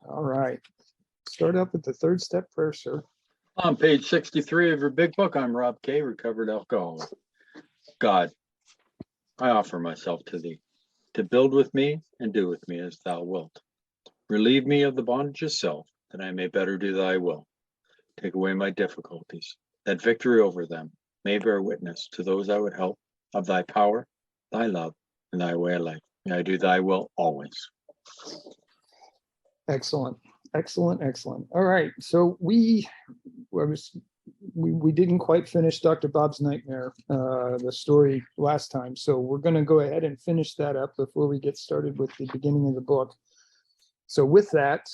All right. Start up with the third step prayer, sir. On page 63 of your big book, I'm Rob K., recovered alcoholic. God, I offer myself to thee, to build with me and do with me as thou wilt. Relieve me of the bondage of self, that I may better do thy will. Take away my difficulties, that victory over them may bear witness to those I would help of thy power, thy love, and thy way of life. May I do thy will always. Excellent. All right. So we didn't quite finish Dr. Bob's Nightmare, the story last time. So we're going to go ahead and finish that up before we get started with the beginning of the book. So with that,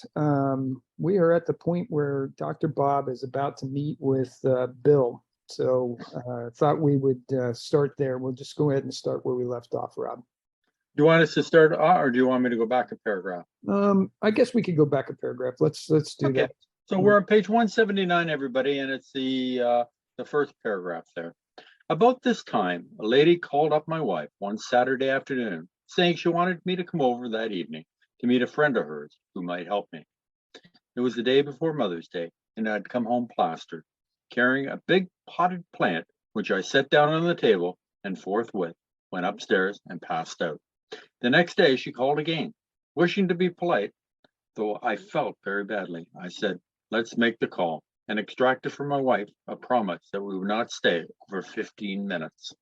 we are at the point where Dr. Bob is about to meet with Bill. So I thought we would start there. We'll just go ahead and start where we left off, Rob. Do you want us to start, or do you want me to go back a paragraph? I guess we could go back a paragraph. Let's do that. So we're on page 179, everybody, and it's the first paragraph there. About this time, a lady called up my wife one Saturday afternoon, saying she wanted me to come over that evening to meet a friend of hers who might help me. It was the day before Mother's Day, and I'd come home plastered, carrying a big potted plant, which I set down on the table and forthwith went upstairs and passed out. The next day she called again, wishing to be polite, though I felt very badly. I said, let's make the call, and extracted from my wife a promise that we would not stay over 15 minutes.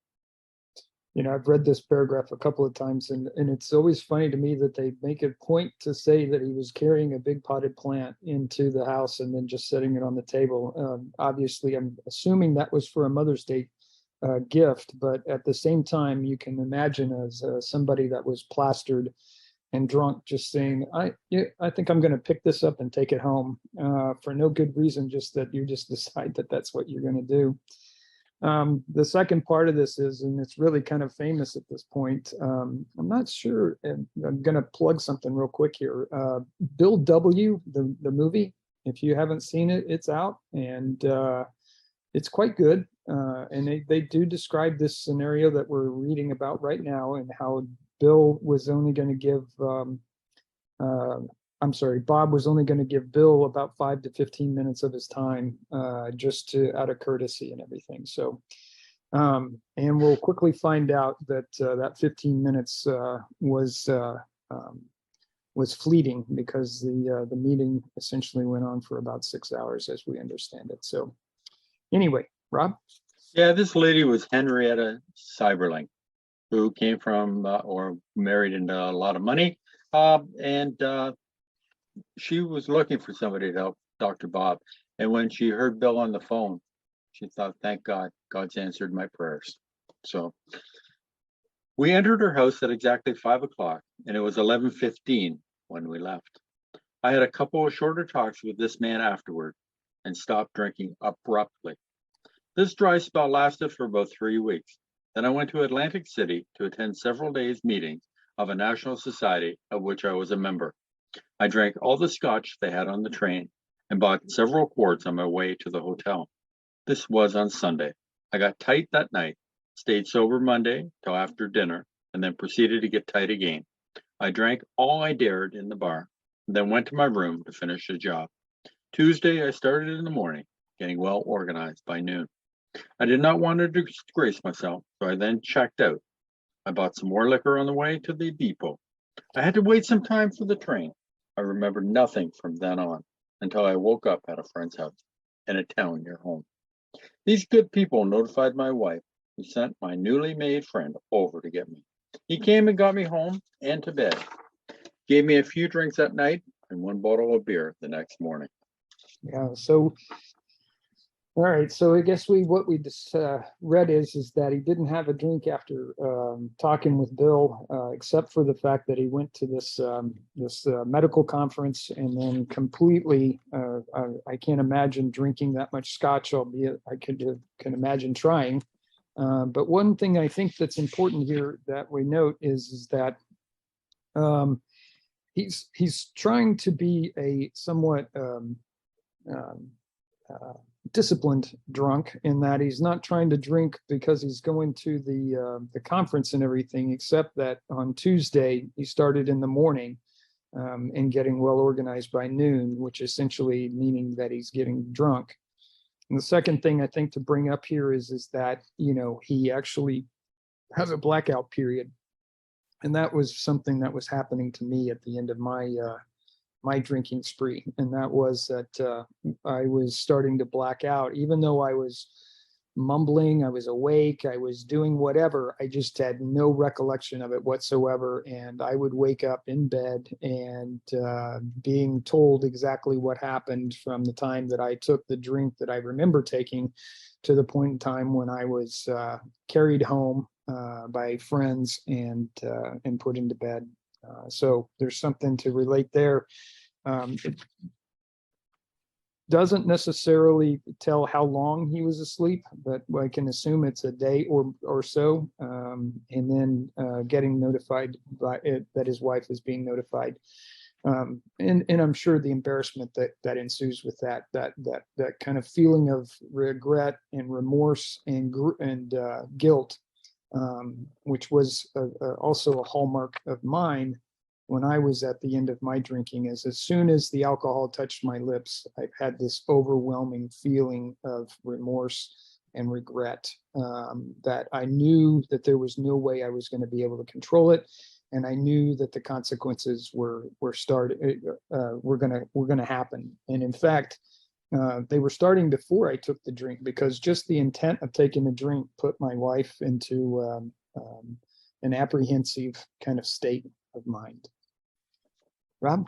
You know, I've read this paragraph a couple of times, and it's always funny to me that they make a point to say that he was carrying a big potted plant into the house and then just setting it on the table. Obviously, I'm assuming that was for a Mother's Day gift, but at the same time, you can imagine as somebody that was plastered and drunk just saying, I think I'm going to pick this up and take it home for no good reason, just that you just decide that that's what you're going to do. The second part of this is, and it's really kind of famous at this point, I'm not sure, and I'm going to plug something real quick here. Bill W., the movie, if you haven't seen it, it's out, and it's quite good. And they do describe this scenario that we're reading about right now, and how Bill was only going to give, Bob was only going to give Bill about 5 to 15 minutes of his time, just out of courtesy and everything. So, and we'll quickly find out that that 15 minutes was fleeting, because the meeting essentially went on for about 6 hours, as we understand it. So, anyway, Rob? Yeah, this lady was Henrietta Seiberling, who came from or married into a lot of money. And she was looking for somebody to help Dr. Bob. And when she heard Bill on the phone, she thought, thank God, God's answered my prayers. So we entered her house at exactly 5 o'clock, and it was 11:15 when we left. I had a couple of shorter talks with this man afterward and stopped drinking abruptly. This dry spell lasted for about 3 weeks. Then I went to Atlantic City to attend several days meetings of a national society of which I was a member. I drank all the scotch they had on the train and bought several quarts on my way to the hotel. This was on Sunday. I got tight that night, stayed sober Monday till after dinner, and then proceeded to get tight again. I drank all I dared in the bar, and then went to my room to finish the job. Tuesday, I started in the morning, getting well organized by noon. I did not want to disgrace myself, so I then checked out. I bought some more liquor on the way to the depot. I had to wait some time for the train. I remembered nothing from then on until I woke up at a friend's house in a town near home. These good people notified my wife, who sent my newly made friend over to get me. He came and got me home and to bed, gave me a few drinks that night and 1 bottle of beer the next morning. Yeah, so all right, so I guess what we just read is that he didn't have a drink after talking with Bill, except for the fact that he went to this medical conference, and then completely, I can't imagine drinking that much scotch, albeit I can imagine trying. But one thing I think that's important here that we note is that he's trying to be a somewhat disciplined drunk, in that he's not trying to drink because he's going to the conference and everything, except that on Tuesday he started in the morning and getting well organized by noon, which essentially meaning that he's getting drunk. And the second thing I think to bring up here is that, he actually has a blackout period. And that was something that was happening to me at the end of my drinking spree. And that was that I was starting to black out, even though I was mumbling, I was awake, I was doing whatever. I just had no recollection of it whatsoever. And I would wake up in bed and being told exactly what happened from the time that I took the drink that I remember taking to the point in time when I was carried home by friends and put into bed. So there's something to relate there. It doesn't necessarily tell how long he was asleep, but I can assume it's a day or so, and then getting notified by it, that his wife is being notified. And I'm sure the embarrassment that ensues with that kind of feeling of regret and remorse and guilt, which was also a hallmark of mine when I was at the end of my drinking, is as soon as the alcohol touched my lips, I've had this overwhelming feeling of remorse and regret, that I knew that there was no way I was going to be able to control it. And I knew that the consequences were going to happen. And in fact, they were starting before I took the drink, because just the intent of taking the drink put my wife into an apprehensive kind of state of mind. Rob?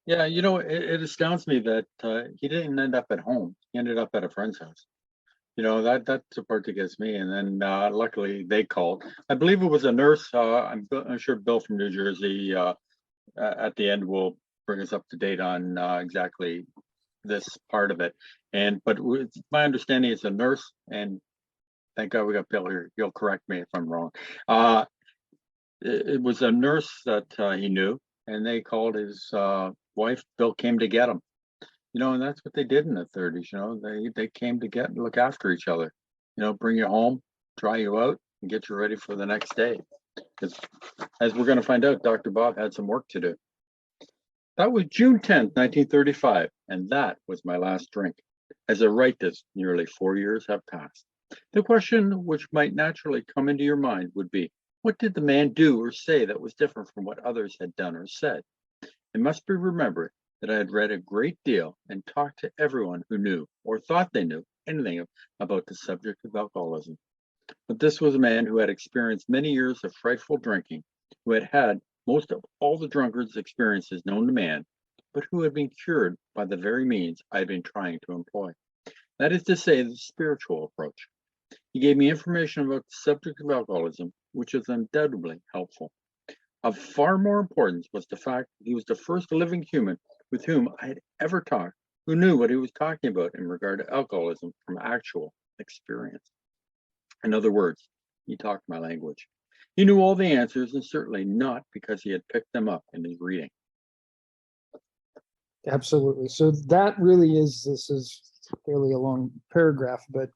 Yeah, it astounds me that he didn't end up at home. He ended up at a friend's house. That's the part that gets me. And then luckily they called. I believe it was a nurse. I'm sure Bill from New Jersey at the end will bring us up to date on exactly this part of it. But my understanding is a nurse, and thank God we got Bill here. He'll correct me if I'm wrong. It was a nurse that he knew, and they called his wife. Bill came to get him. And that's what they did in the 30s. They came to get and look after each other. Bring you home, dry you out, and get you ready for the next day. Because as we're going to find out, Dr. Bob had some work to do. That was June 10th, 1935, and that was my last drink. As I write this, nearly 4 years have passed. The question which might naturally come into your mind would be, what did the man do or say that was different from what others had done or said? It must be remembered that I had read a great deal and talked to everyone who knew or thought they knew anything about the subject of alcoholism. But this was a man who had experienced many years of frightful drinking, who had had most of all the drunkard's experiences known to man, but who had been cured by the very means I had been trying to employ. That is to say, the spiritual approach. He gave me information about the subject of alcoholism, which is undoubtedly helpful. Of far more importance was the fact that he was the first living human with whom I had ever talked who knew what he was talking about in regard to alcoholism from actual experience. In other words, he talked my language. He knew all the answers, and certainly not because he had picked them up in his reading. Absolutely. So that really this is fairly a long paragraph, but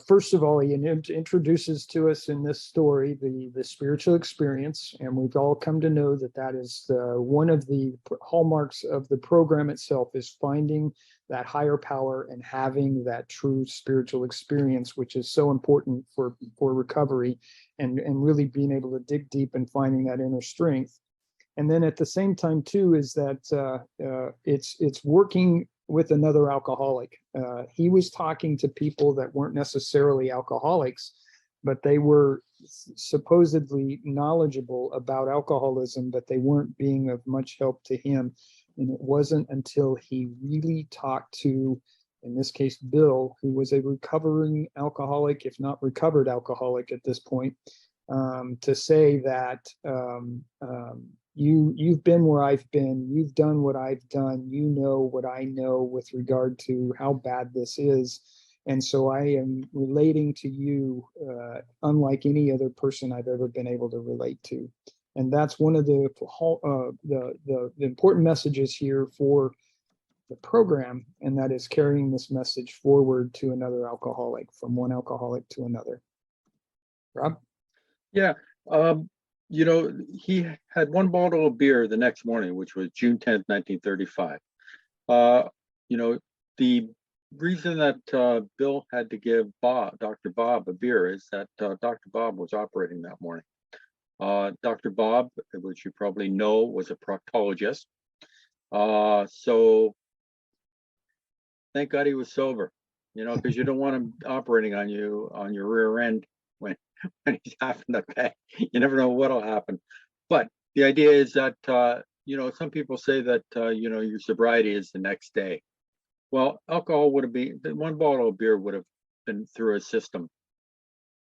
first of all, he introduces to us in this story the spiritual experience, and we've all come to know that is one of the hallmarks of the program itself, is finding that higher power and having that true spiritual experience, which is so important for recovery and really being able to dig deep and finding that inner strength. And then at the same time too is that it's working with another alcoholic. He was talking to people that weren't necessarily alcoholics, but they were supposedly knowledgeable about alcoholism, but they weren't being of much help to him. And it wasn't until he really talked to, in this case, Bill, who was a recovering alcoholic, if not recovered alcoholic at this point, to say that you've been where I've been, you've done what I've done, you know what I know with regard to how bad this is. And so I am relating to you unlike any other person I've ever been able to relate to. And that's one of the important messages here for the program, and that is carrying this message forward to another alcoholic, from one alcoholic to another. Rob? Yeah. you know, he had one bottle of beer the next morning, which was June 10th, 1935. Uh, you know, the reason that Bill had to give Dr. Bob, a beer is that Dr. Bob was operating that morning. Dr. Bob, which you probably know, was a proctologist. So thank God he was sober, because you don't want him operating on you on your rear end when when he's having a pay. You never know what'll happen. But the idea is that some people say that your sobriety is the next day. Well, alcohol would have been, one bottle of beer would have been through his system.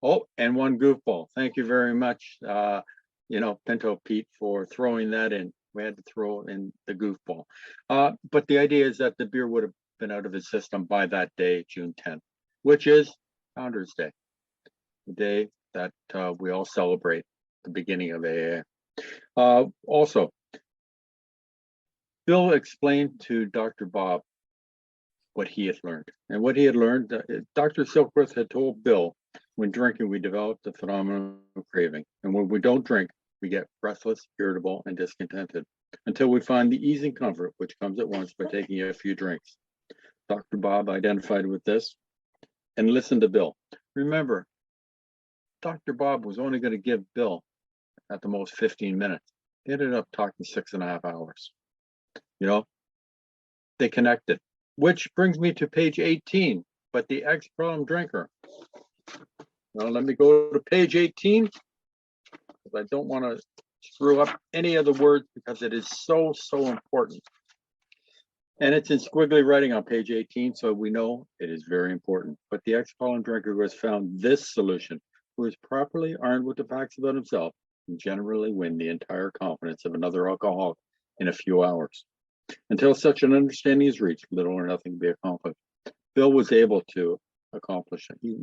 Oh, and one goofball. Thank you very much, Pinto Pete, for throwing that in. We had to throw in the goofball. But the idea is that the beer would have been out of his system by that day, June 10th, which is Founders Day, the day that we all celebrate the beginning of AA. Also, Bill explained to Dr. Bob what he had learned. And what he had learned, Dr. Silkworth had told Bill, when drinking, we develop the phenomenon of craving. And when we don't drink, we get restless, irritable, and discontented until we find the ease and comfort which comes at once by taking a few drinks. Dr. Bob identified with this and listened to Bill. Remember, Dr. Bob was only going to give Bill at the most 15 minutes. They ended up talking 6.5 hours. They connected, which brings me to page 18, but the ex-problem drinker. Now let me go to page 18, because I don't want to screw up any of the words because it is so important. And it's in squiggly writing on page 18, so we know it is very important. But the ex-problem drinker who has found this solution, who is properly armed with the facts about himself, can generally win the entire confidence of another alcoholic in a few hours. Until such an understanding is reached, little or nothing can be accomplished. Bill was able to accomplish it.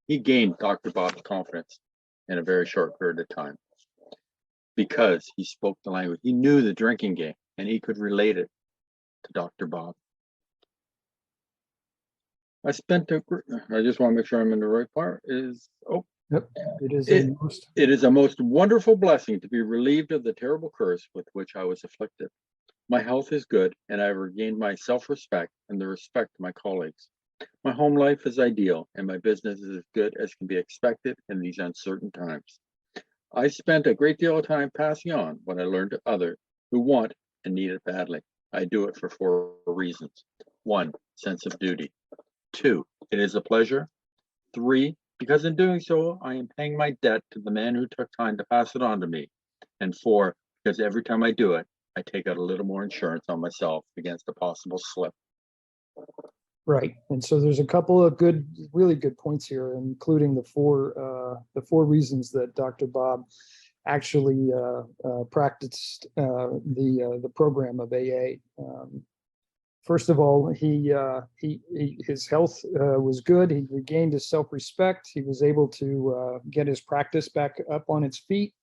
He gained Dr. Bob's confidence in a very short period of time because he spoke the language. He knew the drinking game and he could relate it to Dr. Bob. I just want to make sure I'm in the right part. Yep. It is a most wonderful blessing to be relieved of the terrible curse with which I was afflicted. My health is good, and I have regained my self-respect and the respect of my colleagues. My home life is ideal, and my business is as good as can be expected in these uncertain times. I spent a great deal of time passing on what I learned to others who want and need it badly. I do it for 4 reasons. 1, sense of duty. 2, it is a pleasure. 3, because in doing so, I am paying my debt to the man who took time to pass it on to me. And 4, because every time I do it, I take out a little more insurance on myself against a possible slip. Right. And so there's a couple of really good points here, including the four reasons that Dr. Bob actually practiced the program of AA. First of all, his health was good. He regained his self-respect. He was able to get his practice back up on its feet.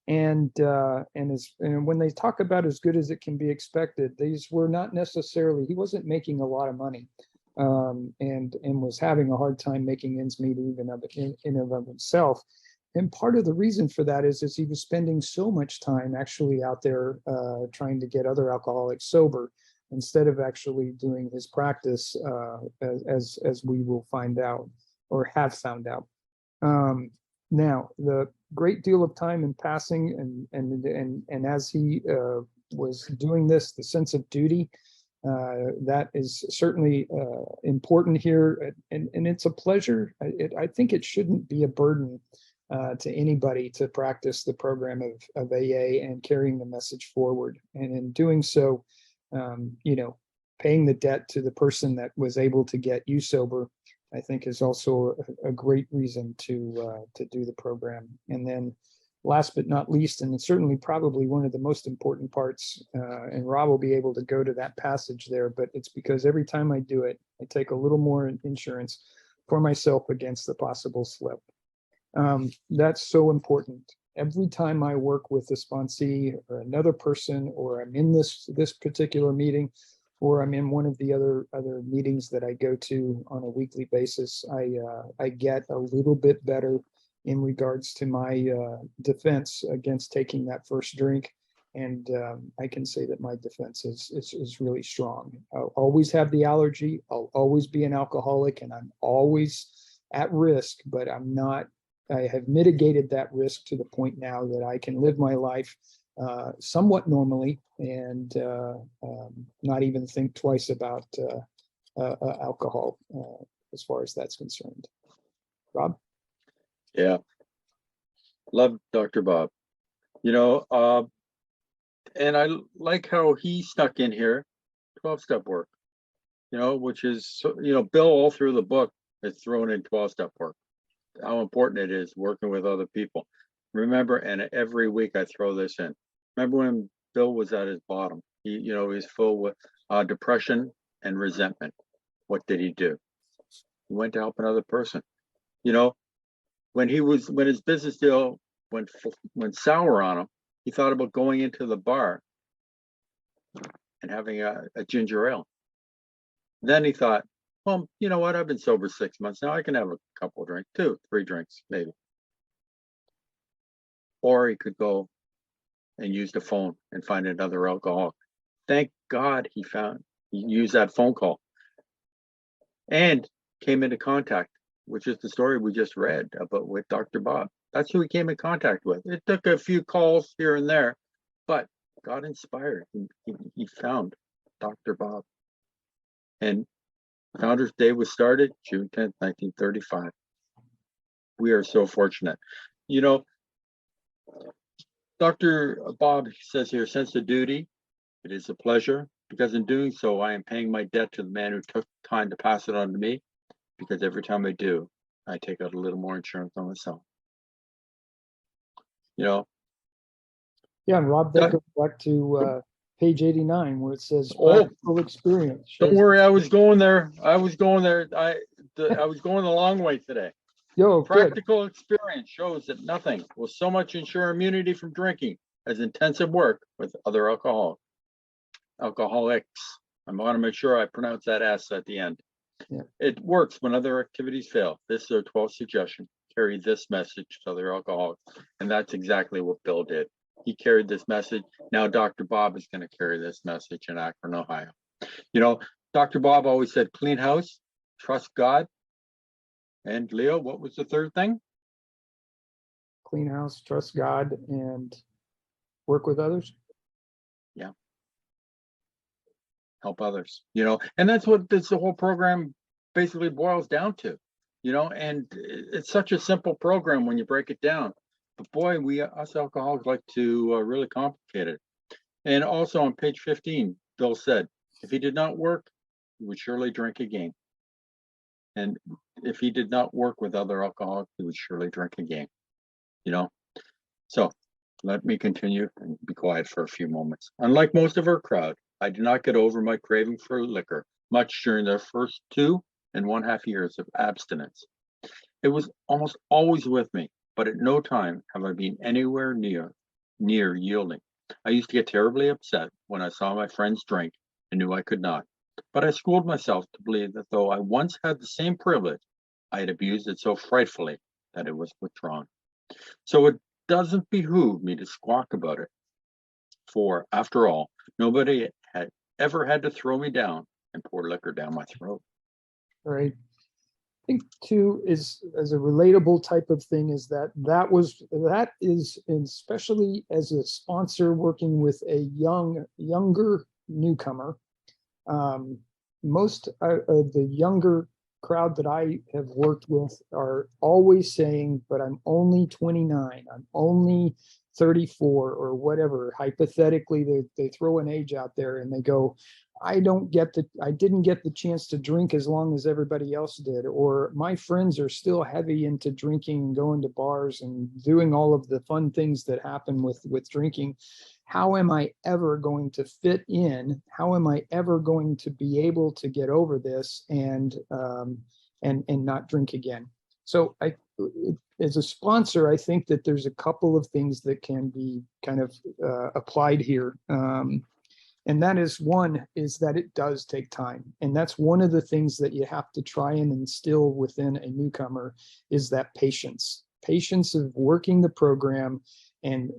And when they talk about as good as it can be expected, these were not necessarily, he wasn't making a lot of money, and was having a hard time making ends meet even in of himself. And part of the reason for that is he was spending so much time actually out there trying to get other alcoholics sober instead of actually doing his practice, as we will find out or have found out. Now, the great deal of time in passing, and as he was doing this, the sense of duty, that is certainly important here, and it's a pleasure. I think it shouldn't be a burden to anybody to practice the program of AA and carrying the message forward. And in doing so, paying the debt to the person that was able to get you sober, I think is also a great reason to do the program. And then last but not least, and it's certainly probably one of the most important parts, and Rob will be able to go to that passage there, but it's because every time I do it, I take a little more insurance for myself against the possible slip. That's so important. Every time I work with a sponsee or another person, or I'm in this particular meeting, or I'm in one of the other meetings that I go to on a weekly basis, I get a little bit better in regards to my defense against taking that first drink. And I can say that my defense is really strong. I'll always have the allergy. I'll always be an alcoholic, and I'm always at risk, but I'm not. I have mitigated that risk to the point now that I can live my life somewhat normally and not even think twice about alcohol as far as that's concerned. Rob? Yeah. Love Dr. Bob. You know, and I like how he snuck in here 12-step work, you know, which is, you know, Bill all through the book has thrown in 12-step work, how important it is working with other people. Remember, and every week I throw this in. Remember when Bill was at his bottom? He, you know, he's full with depression and resentment. What did he do? He went to help another person. You know, when his business deal went sour on him, he thought about going into the bar and having a ginger ale. Then he thought, well, you know what? I've been sober 6 months now. I can have a couple of drinks, 2, 3 drinks, maybe. Or he could go and use the phone and find another alcoholic. Thank God he used that phone call and came into contact, which is the story we just read about with Dr. Bob. That's who he came in contact with. It took a few calls here and there, but got inspired. He found Dr. Bob. And Founders Day was started June 10th, 1935. We are so fortunate. You know, Dr. Bob says here, sense of duty, it is a pleasure, because in doing so, I am paying my debt to the man who took time to pass it on to me, because every time I do, I take out a little more insurance on myself. You know? Yeah, and Rob, that goes back to page 89, where it says Oh, practical experience. Don't worry, I was going there. I was going the long way today. Yo, Practical experience shows that nothing will so much ensure immunity from drinking as intensive work with other alcoholics. I want to make sure I pronounce that S at the end. Yeah. It works when other activities fail. This is their 12th suggestion. Carry this message to other alcoholics. And that's exactly what Bill did. He carried this message. Now Dr. Bob is going to carry this message in Akron, Ohio. You know, Dr. Bob always said, clean house, trust God. And Leo, what was the third thing? Clean house, trust God, and work with others. Yeah. Help others, you know, and that's what the whole program basically boils down to, you know, and it's such a simple program when you break it down. But boy, us alcoholics like to really complicate it. And also on page 15, Bill said, if he did not work, he would surely drink again. And if he did not work with other alcoholics, he would surely drink again, you know. So let me continue and be quiet for a few moments. Unlike most of our crowd, I did not get over my craving for liquor much during the first 2.5 years of abstinence. It was almost always with me, but at no time have I been anywhere near yielding. I used to get terribly upset when I saw my friends drink and knew I could not. But I schooled myself to believe that though I once had the same privilege, I had abused it so frightfully that it was withdrawn. So it doesn't behoove me to squawk about it. For, after all, nobody had ever had to throw me down and pour liquor down my throat. Right. I think too is as a relatable type of thing is that is especially as a sponsor working with a younger newcomer. Most of the younger crowd that I have worked with are always saying, but I'm only 29, I'm only 34 or whatever. Hypothetically, they throw an age out there and they go, I didn't get the chance to drink as long as everybody else did, or my friends are still heavy into drinking and going to bars and doing all of the fun things that happen with drinking. How am I ever going to fit in? How am I ever going to be able to get over this and not drink again? So as a sponsor, I think that there's a couple of things that can be kind of applied here. And that is one is that it does take time. And that's one of the things that you have to try and instill within a newcomer is that patience. patience of working the program and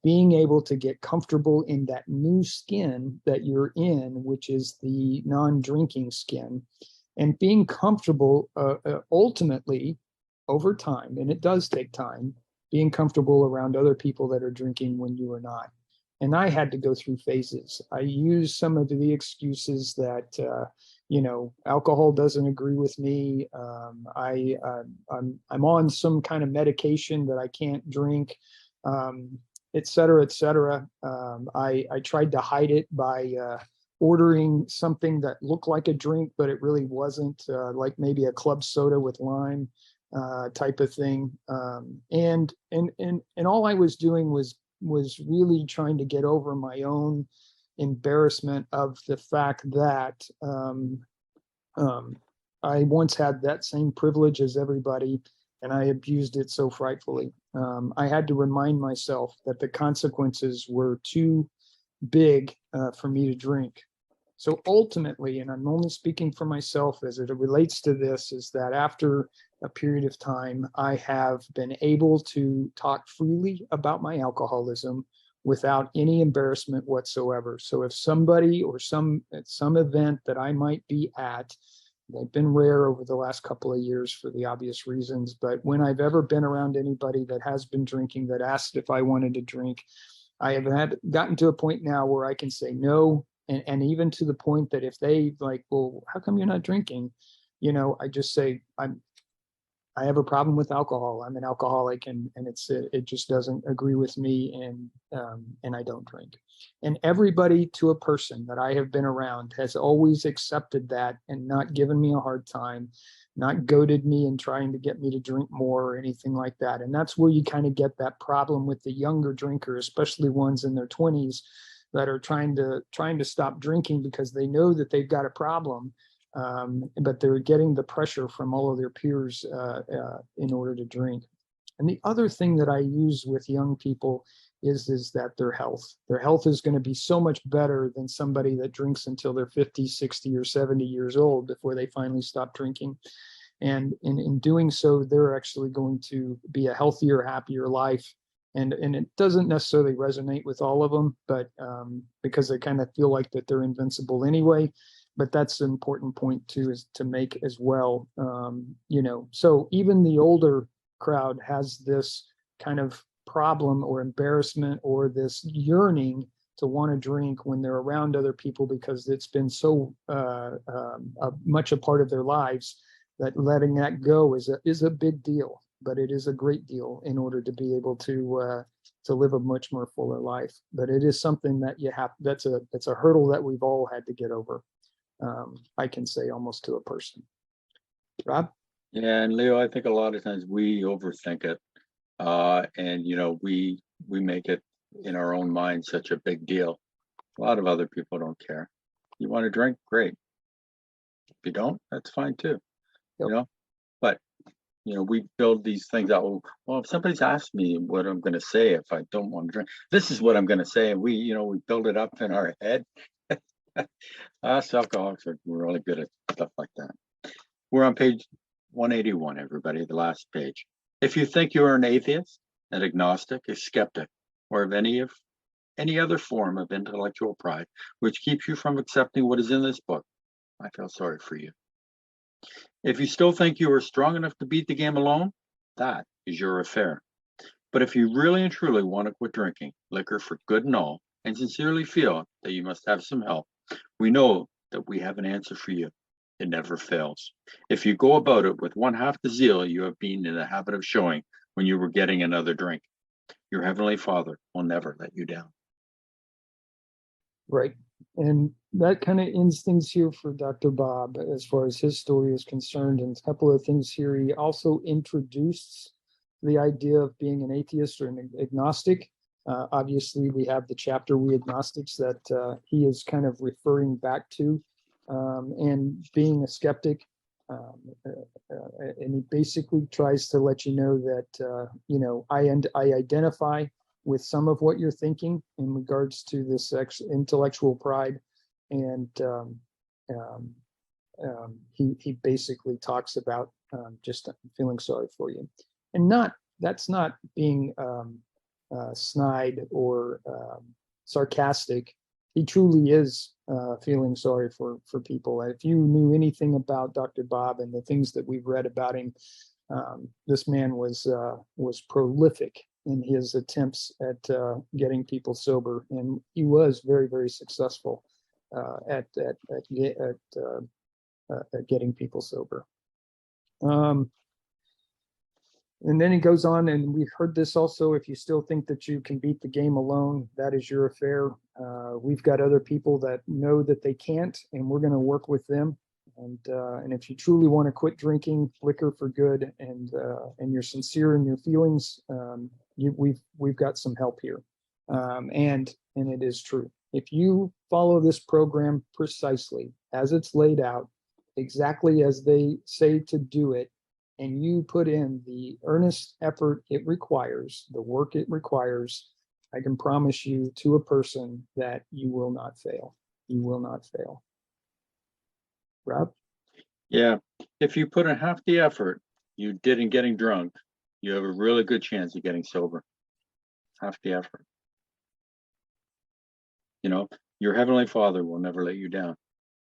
being able to get comfortable in that new skin that you're in, which is the non-drinking skin, and being comfortable ultimately over time, and it does take time, being comfortable around other people that are drinking when you are not. And I had to go through phases. I used some of the excuses that, alcohol doesn't agree with me. I'm on some kind of medication that I can't drink, et cetera, et cetera. I tried to hide it by ordering something that looked like a drink, but it really wasn't, like maybe a club soda with lime type of thing. And all I was doing was really trying to get over my own embarrassment of the fact that I once had that same privilege as everybody, and I abused it so frightfully. I had to remind myself that the consequences were too big for me to drink. So ultimately, and I'm only speaking for myself as it relates to this, is that after a period of time, I have been able to talk freely about my alcoholism without any embarrassment whatsoever. So if somebody or at some event that I might be at, they've been rare over the last couple of years for the obvious reasons, but when I've ever been around anybody that has been drinking that asked if I wanted to drink, I have gotten to a point now where I can say no. And even to the point that if they like, well, how come you're not drinking? I just say, I have a problem with alcohol. I'm an alcoholic, and it just doesn't agree with me, and I don't drink. And everybody to a person that I have been around has always accepted that and not given me a hard time, not goaded me and trying to get me to drink more or anything like that. And that's where you kind of get that problem with the younger drinker, especially ones in their 20s that are trying to stop drinking because they know that they've got a problem. But they're getting the pressure from all of their peers in order to drink. And the other thing that I use with young people is that their health is going to be so much better than somebody that drinks until they're 50, 60, or 70 years old before they finally stop drinking. And in doing so, they're actually going to be a healthier, happier life. And it doesn't necessarily resonate with all of them, but because they kind of feel like that they're invincible anyway. But that's an important point too, is to make as well. So even the older crowd has this kind of problem or embarrassment or this yearning to want to drink when they're around other people because it's been so much a part of their lives that letting that go is a big deal, but it is a great deal in order to be able to live a much more fuller life. But it is something that that's a hurdle that we've all had to get over. I can say almost to a person. Rob? Yeah, and Leo, I think a lot of times we overthink it. And we make it in our own mind such a big deal. A lot of other people don't care. You want to drink? Great. If you don't, that's fine too. Yep. But we build these things out. Well, if somebody's asked me what I'm going to say if I don't want to drink, this is what I'm going to say, and we build it up in our head. Us alcoholics are really good at stuff like that. We're on page 181, everybody, the last page. If you think you are an atheist, an agnostic, a skeptic, or of any other form of intellectual pride which keeps you from accepting what is in this book, I feel sorry for you. If you still think you are strong enough to beat the game alone, that is your affair. But if you really and truly want to quit drinking liquor for good and all, and sincerely feel that you must have some help, we know that we have an answer for you. It never fails. If you go about it with one half the zeal you have been in the habit of showing when you were getting another drink, your Heavenly Father will never let you down. Right. And that kind of ends things here for Dr. Bob as far as his story is concerned. And a couple of things here. He also introduced the idea of being an atheist or an agnostic. Obviously, we have the chapter We Agnostics that he is kind of referring back to, and being a skeptic. And he basically tries to let you know that, I identify with some of what you're thinking in regards to this intellectual pride. And he basically talks about just feeling sorry for you. and that's not being snide or sarcastic. He truly is feeling sorry for people. If you knew anything about Dr. Bob and the things that we've read about him, this man was prolific in his attempts at getting people sober, and he was very, very successful at getting people sober. And then he goes on, and we've heard this also: if you still think that you can beat the game alone, that is your affair. We've got other people that know that they can't, and we're going to work with them. And if you truly want to quit drinking liquor for good, and you're sincere in your feelings, we've got some help here. And it is true. If you follow this program precisely as it's laid out, exactly as they say to do it, and you put in the earnest effort it requires, the work it requires, I can promise you to a person that you will not fail. You will not fail. Rob? Yeah, if you put in half the effort you did in getting drunk, you have a really good chance of getting sober. Half the effort. You know, your Heavenly Father will never let you down.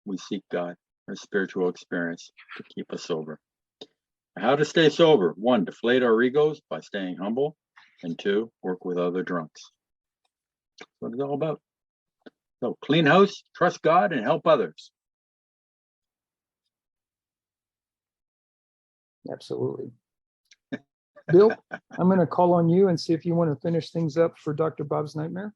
We seek God, our spiritual experience, to keep us sober. How to stay sober: 1, deflate our egos by staying humble, and 2, work with other drunks. That's what it's all about. So clean house, trust God, and help others. Absolutely. Bill, I'm going to call on you and see if you want to finish things up for Dr. Bob's Nightmare.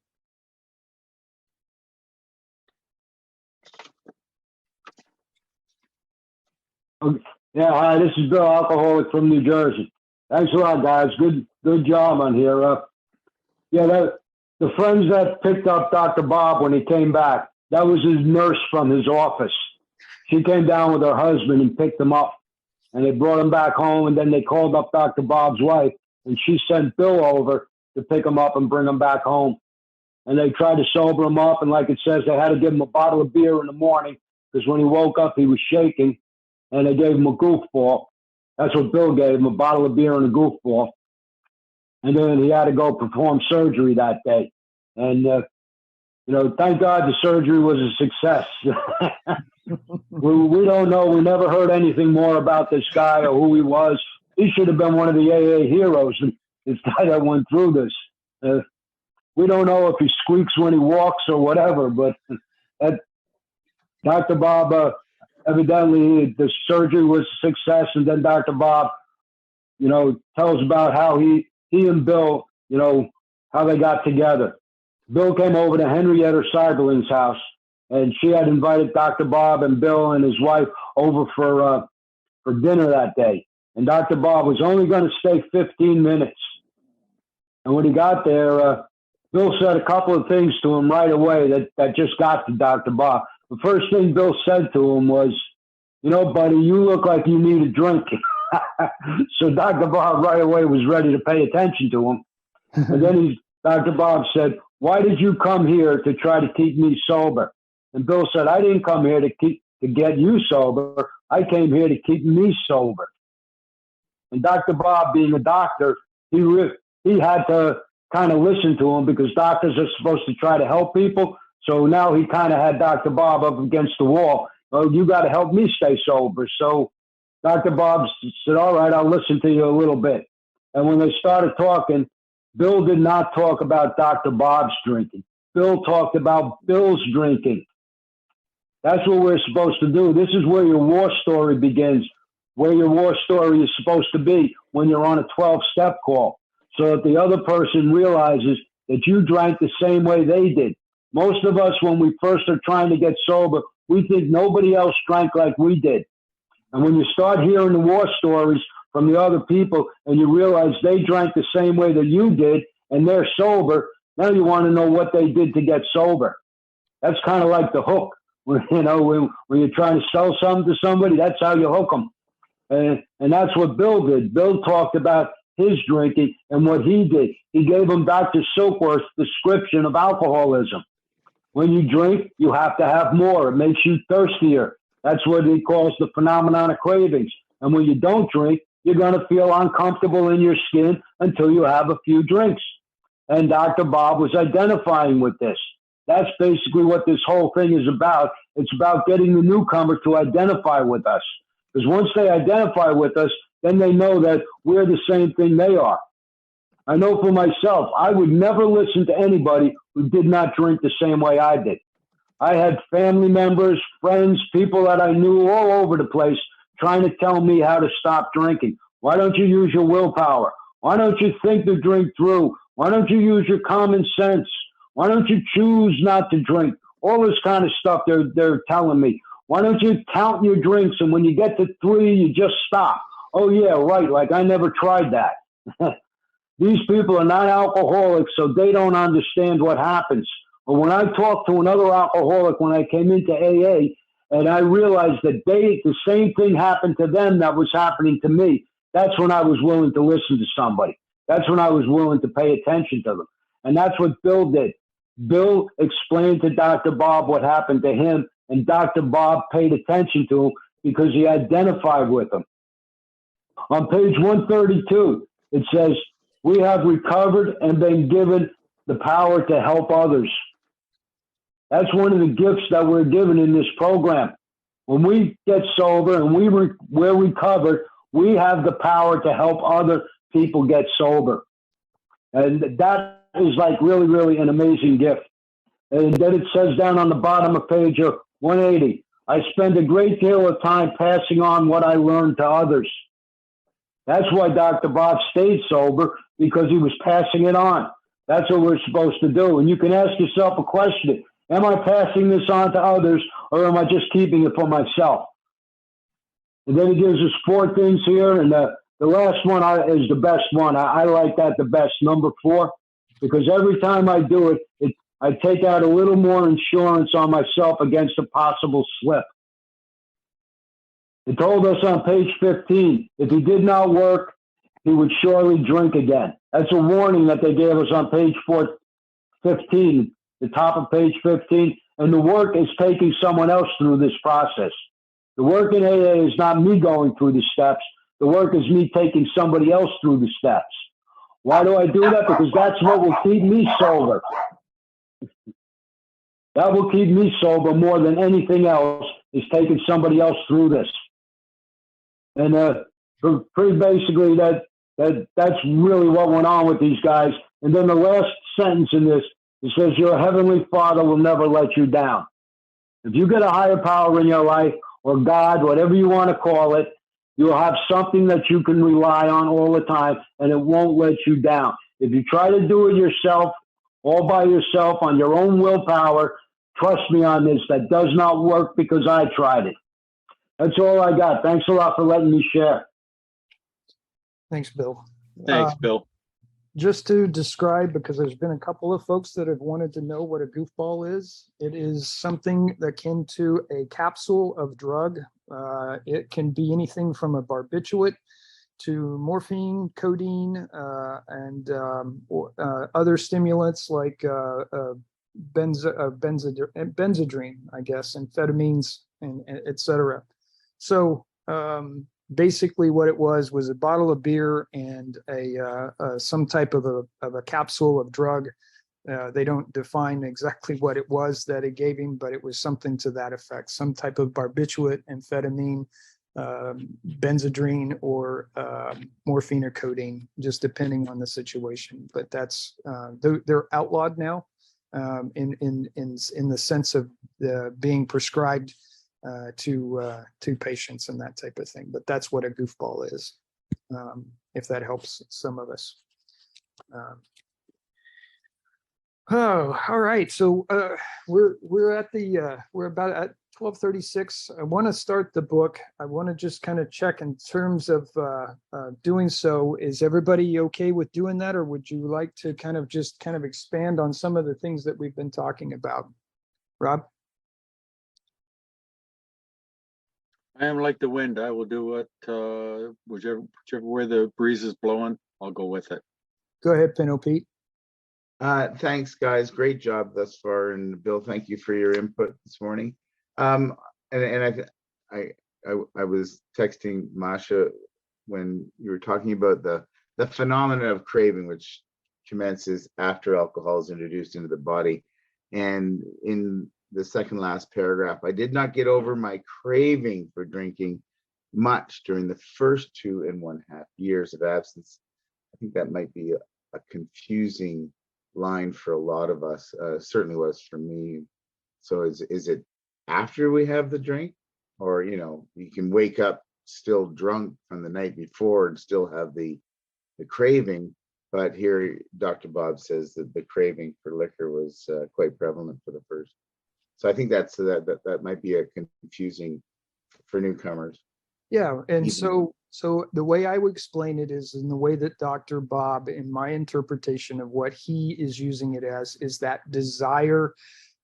Yeah, hi, this is Bill, alcoholic from New Jersey. Thanks a lot, guys. Good job on here. The friends that picked up Dr. Bob when he came back, that was his nurse from his office. She came down with her husband and picked him up, and they brought him back home, and then they called up Dr. Bob's wife, and she sent Bill over to pick him up and bring him back home. And they tried to sober him up, and like it says, they had to give him a bottle of beer in the morning, because when he woke up, he was shaking. And they gave him a goofball. That's what Bill gave him, a bottle of beer and a goofball. And then he had to go perform surgery that day. And, thank God the surgery was a success. we don't know. We never heard anything more about this guy or who he was. He should have been one of the AA heroes, this guy that went through this. We don't know if he squeaks when he walks or whatever, but Dr. Bob... evidently, the surgery was a success, and then Dr. Bob, tells about how he and Bill, how they got together. Bill came over to Henrietta Seiberling's house, and she had invited Dr. Bob and Bill and his wife over for dinner that day. And Dr. Bob was only going to stay 15 minutes. And when he got there, Bill said a couple of things to him right away that just got to Dr. Bob. The first thing Bill said to him was, buddy, you look like you need a drink. So Dr. Bob right away was ready to pay attention to him. And then Dr. Bob said, why did you come here to try to keep me sober? And Bill said, I didn't come here to get you sober. I came here to keep me sober. And Dr. Bob, being a doctor, he had to kind of listen to him, because doctors are supposed to try to help people. So now he kind of had Dr. Bob up against the wall. Oh, you got to help me stay sober. So Dr. Bob said, all right, I'll listen to you a little bit. And when they started talking, Bill did not talk about Dr. Bob's drinking. Bill talked about Bill's drinking. That's what we're supposed to do. This is where your war story begins, where your war story is supposed to be when you're on a 12-step call, so that the other person realizes that you drank the same way they did. Most of us, when we first are trying to get sober, we think nobody else drank like we did. And when you start hearing the war stories from the other people and you realize they drank the same way that you did and they're sober, now you want to know what they did to get sober. That's kind of like the hook. When you're trying to sell something to somebody, that's how you hook them. And that's what Bill did. Bill talked about his drinking and what he did. He gave him Dr. Silkworth's description of alcoholism. When you drink, you have to have more. It makes you thirstier. That's what he calls the phenomenon of cravings. And when you don't drink, you're going to feel uncomfortable in your skin until you have a few drinks. And Dr. Bob was identifying with this. That's basically what this whole thing is about. It's about getting the newcomer to identify with us. Because once they identify with us, then they know that we're the same thing they are. I know for myself, I would never listen to anybody who did not drink the same way I did. I had family members, friends, people that I knew all over the place trying to tell me how to stop drinking. Why don't you use your willpower? Why don't you think the drink through? Why don't you use your common sense? Why don't you choose not to drink? All this kind of stuff they're telling me. Why don't you count your drinks, and when you get to 3, you just stop? Oh, yeah, right, like I never tried that. These people are not alcoholics, so they don't understand what happens. But when I talked to another alcoholic when I came into AA, and I realized that the same thing happened to them that was happening to me, that's when I was willing to listen to somebody. That's when I was willing to pay attention to them. And that's what Bill did. Bill explained to Dr. Bob what happened to him, and Dr. Bob paid attention to him because he identified with him. On page 132, it says, we have recovered and been given the power to help others. That's one of the gifts that we're given in this program. When we get sober and we're recovered, we have the power to help other people get sober. And that is like really, really an amazing gift. And then it says down on the bottom of page 180, I spend a great deal of time passing on what I learned to others. That's why Dr. Bob stayed sober, because he was passing it on. That's what we're supposed to do. And you can ask yourself a question. Am I passing this on to others, or am I just keeping it for myself? And then he gives us 4 things here. And the last one is the best one. I like that the best, number 4, because every time I do it, I take out a little more insurance on myself against a possible slip. It told us on page 15, if he did not work, he would surely drink again. That's a warning that they gave us on page 15, the top of page 15. And the work is taking someone else through this process. The work in AA is not me going through the steps. The work is me taking somebody else through the steps. Why do I do that? Because that's what will keep me sober. That will keep me sober more than anything else, is taking somebody else through this. And pretty basically, that's really what went on with these guys. And then the last sentence in this, it says, your heavenly Father will never let you down. If you get a higher power in your life, or God, whatever you want to call it, you'll have something that you can rely on all the time, and it won't let you down. If you try to do it yourself, all by yourself, on your own willpower, trust me on this, that does not work, because I tried it. That's all I got. Thanks a lot for letting me share. Thanks, Bill. Thanks, Bill. Just to describe, because there's been a couple of folks that have wanted to know what a goofball is. It is something akin to a capsule of drug. It can be anything from a barbiturate to morphine, codeine, and other stimulants like benzodrine, I guess, amphetamines, and et cetera. So basically what it was a bottle of beer and some type of a capsule of drug. They don't define exactly what it was that it gave him, but it was something to that effect, some type of barbiturate, amphetamine, benzodrine, or morphine or codeine, just depending on the situation. But that's they're outlawed now in the sense of being prescribed to patients and that type of thing. But that's what a goofball is, if that helps some of us. Oh, all right. So we're at we're about at 12:36. I want to start the book. I want to just kind of check in terms of doing so. Is everybody okay with doing that, or would you like to kind of expand on some of the things that we've been talking about? Rob? I am like the wind. I will do it whichever way the breeze is blowing. I'll go with it. Go ahead, Pino Pete. Thanks, guys. Great job thus far. And Bill, thank you for your input this morning. And I was texting Masha when you were talking about the phenomenon of craving, which commences after alcohol is introduced into the body. And in the second last paragraph, I did not get over my craving for drinking much during the first 2.5 years of absence. I think that might be a confusing line for a lot of us. Certainly was for me. So is it after we have the drink, or you can wake up still drunk from the night before and still have the craving? But here, Dr. Bob says that the craving for liquor was quite prevalent for the first. So I think that might be a confusing for newcomers. Yeah, and Even- so the way I would explain it is in the way that Dr. Bob, in my interpretation of what he is using it as, is that desire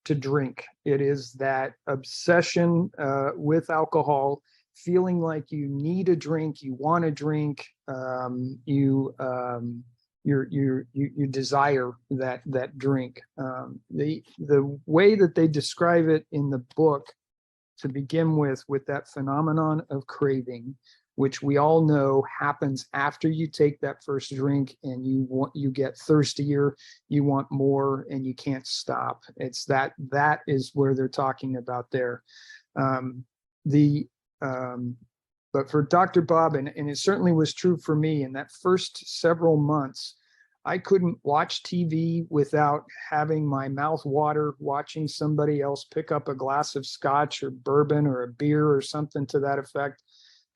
to drink. It is that obsession with alcohol, feeling like you need a drink, you want to drink, you desire that drink. The way that they describe it in the book, to begin with that phenomenon of craving, which we all know happens after you take that first drink and you get thirstier, you want more, and you can't stop. It's that is where they're talking about there. But for Dr. Bob, and it certainly was true for me in that first several months, I couldn't watch TV without having my mouth water, watching somebody else pick up a glass of scotch or bourbon or a beer or something to that effect.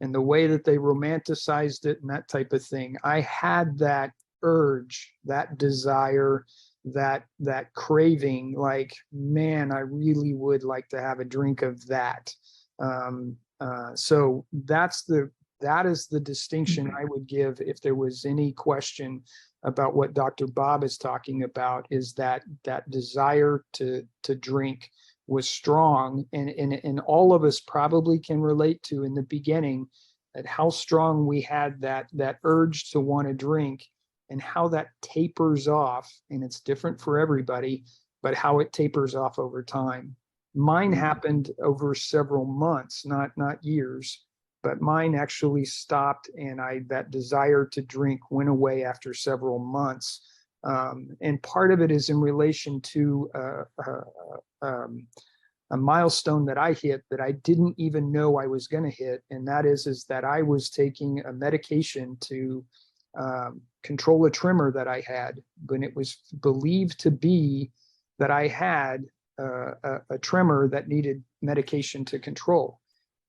And the way that they romanticized it and that type of thing, I had that urge, that desire, that craving, like, man, I really would like to have a drink of that. So that is the distinction I would give if there was any question about what Dr. Bob is talking about, is that desire to drink was strong, and all of us probably can relate to in the beginning at how strong we had that urge to want to drink, and how that tapers off, and it's different for everybody, but how it tapers off over time. Mine happened over several months, not years, but mine actually stopped, and that desire to drink went away after several months. And part of it is in relation to a milestone that I hit that I didn't even know I was going to hit, and that is that I was taking a medication to control a tremor that I had, when it was believed to be that I had a tremor that needed medication to control.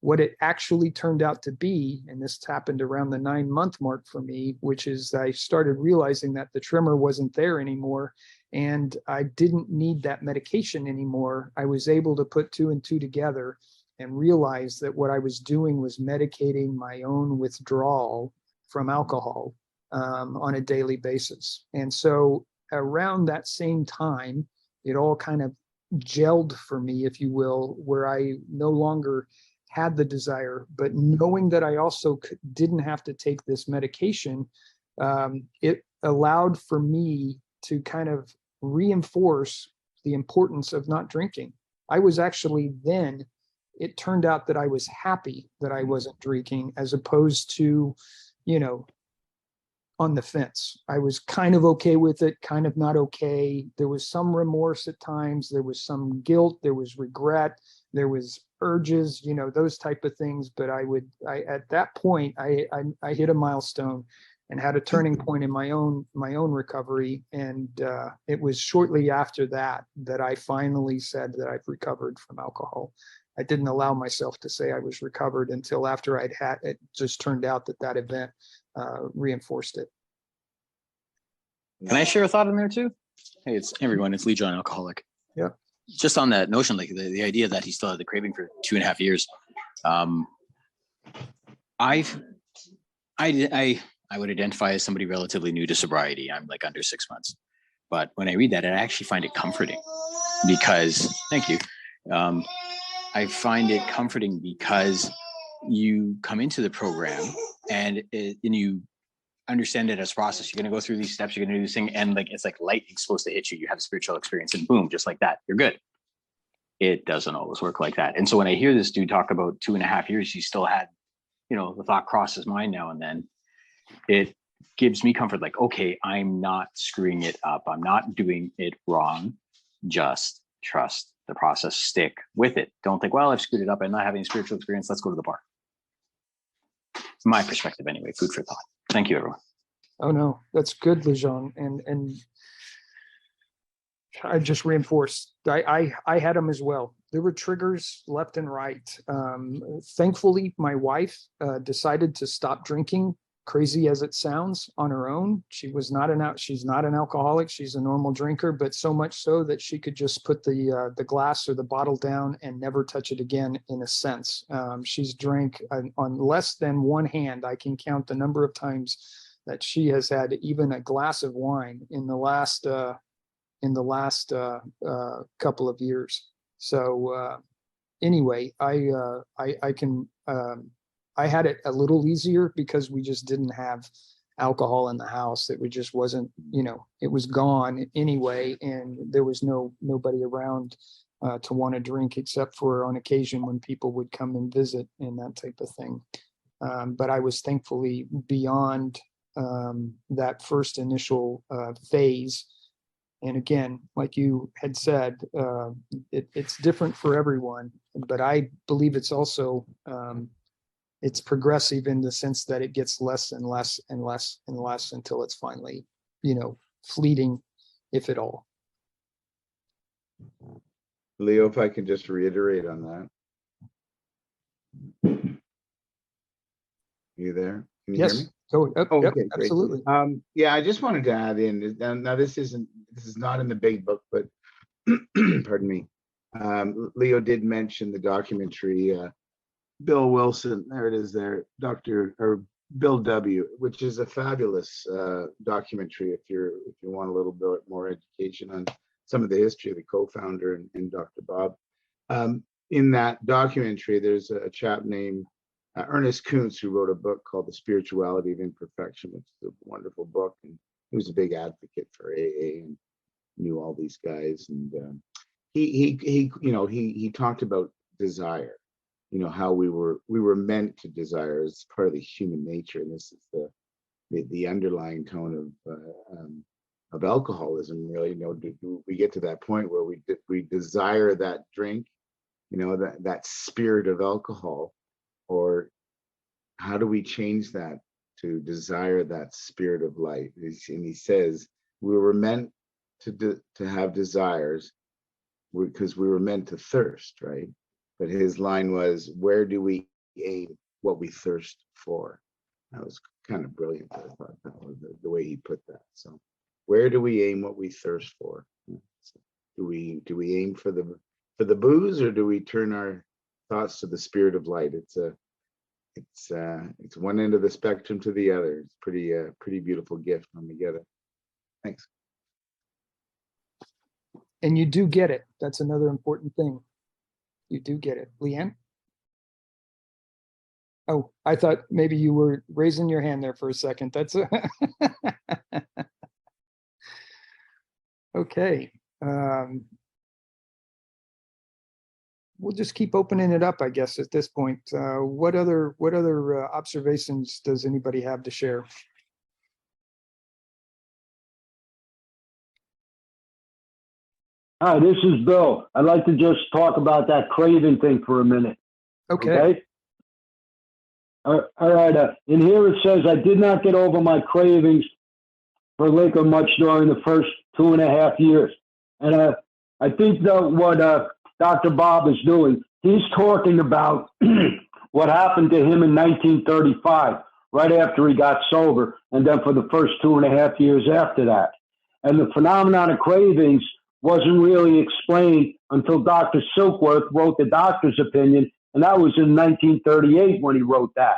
What it actually turned out to be, and this happened around the 9-month mark for me, which is I started realizing that the tremor wasn't there anymore, and I didn't need that medication anymore. I was able to put 2 and 2 together and realize that what I was doing was medicating my own withdrawal from alcohol on a daily basis. And so around that same time, it all kind of gelled for me, if you will, where I no longer had the desire, but knowing that I also didn't have to take this medication, it allowed for me to kind of reinforce the importance of not drinking. I was actually then, it turned out that I was happy that I wasn't drinking, as opposed to, on the fence. I was kind of okay with it, kind of not okay. There was some remorse at times. There was some guilt. There was regret. There was urges, those type of things. But at that point, I hit a milestone and had a turning point in my own recovery. And it was shortly after that I finally said that I've recovered from alcohol. I didn't allow myself to say I was recovered until after I'd had it. Just turned out that event reinforced it. Can I share a thought in there too? Hey, it's everyone. It's Lee John, alcoholic. Yeah. Just on that notion, like the idea that he still had the craving for 2.5 years. I would identify as somebody relatively new to sobriety. I'm like under 6 months, but when I read that, I actually find it comforting because, thank you. I find it comforting because you come into the program and you understand it as a process. You're going to go through these steps, you're going to do this thing, and like it's like lightning's supposed to hit you. You have a spiritual experience, and boom, just like that, you're good. It doesn't always work like that. And so when I hear this dude talk about 2.5 years, he still had the thought crosses mine now and then, it gives me comfort. Like, okay, I'm not screwing it up. I'm not doing it wrong. Just trust the process, stick with it. Don't think, well, I've screwed it up. I'm not having a spiritual experience. Let's go to the bar. From my perspective anyway, food for thought. Thank you, everyone. Oh no, that's good, Lejean. And I just reinforced, I had them as well. There were triggers left and right. Thankfully, my wife decided to stop drinking, crazy as it sounds, on her own. She's not an alcoholic. She's a normal drinker, but so much so that she could just put the glass or the bottle down and never touch it again, in a sense. She's drank on less than one hand. I can count the number of times that she has had even a glass of wine in the last couple of years. So anyway, I had it a little easier because we just didn't have alcohol in the house. It just wasn't, it was gone anyway, and there was nobody around to want to drink, except for on occasion when people would come and visit and that type of thing. But I was thankfully beyond that first initial phase. And again, like you had said, it's different for everyone, but I believe it's also, it's progressive in the sense that it gets less and less and less and less until it's finally, fleeting, if at all. Leo, if I can just reiterate on that. You there? Can you hear Yes. me? Go. Oh, Yep, okay, great. absolutely. Yeah, I just wanted to add in, now this is not in the big book, but pardon me. Leo did mention the documentary, Bill Wilson, there it is there, Bill W., which is a fabulous documentary if you want a little bit more education on some of the history of the co-founder and Dr. Bob. In that documentary, there's a chap named Ernest Kuntz, who wrote a book called The Spirituality of Imperfection, which is a wonderful book. And he was a big advocate for AA and knew all these guys. And he talked about desire, how we were meant to desire as part of the human nature. And this is the underlying tone of alcoholism, really. Do we get to that point where we desire that drink, that spirit of alcohol? Or how do we change that to desire that spirit of light? And he says we were meant to have desires because we were meant to thirst, right? But his line was, where do we aim what we thirst for? That was kind of brilliant. I thought that was the way he put that. So where do we aim what we thirst for? So do we aim for the booze, or do we turn our thoughts to the spirit of light? It's one end of the spectrum to the other. It's pretty beautiful gift when we get it. Thanks. And you do get it. That's another important thing. You do get it. Leanne? Oh, I thought maybe you were raising your hand there for a second. That's okay. We'll just keep opening it up, I guess, at this point. What other observations does anybody have to share? Hi, this is Bill. I'd like to just talk about that craving thing for a minute. Okay. All right. In here it says, I did not get over my cravings for liquor much during the first 2.5 years. And I think that what Dr. Bob is doing, he's talking about what happened to him in 1935, right after he got sober, and then for the first 2.5 years after that. And the phenomenon of cravings wasn't really explained until Dr. Silkworth wrote the doctor's opinion, and that was in 1938 when he wrote that.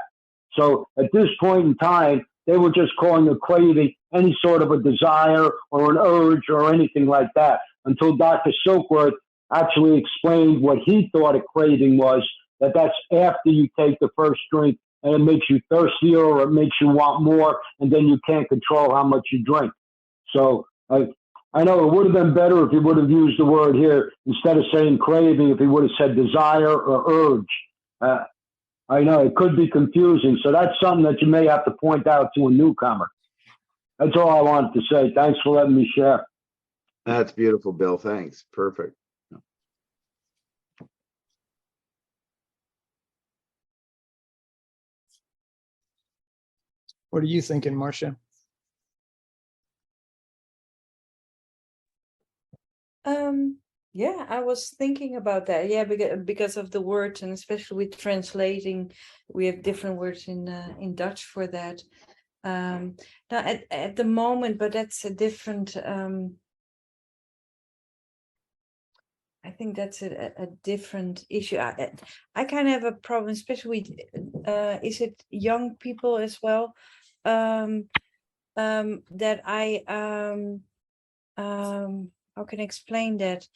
So at this point in time, they were just calling a craving any sort of a desire or an urge or anything like that, until Dr. Silkworth actually explained what he thought a craving was, that's after you take the first drink and it makes you thirstier or it makes you want more, and then you can't control how much you drink. So I know it would have been better if he would have used the word here instead of saying craving, if he would have said desire or urge. I know it could be confusing, so that's something that you may have to point out to a newcomer. That's all I wanted to say. Thanks for letting me share. That's beautiful, Bill. Thanks. Perfect. What are you thinking, Marcia? Yeah, I was thinking about that. Yeah, because of the words, and especially with translating, we have different words in Dutch for that. Now at the moment, but that's a different. I think that's a different issue. I kind of have a problem, especially with, is it young people as well? That I how can I explain that?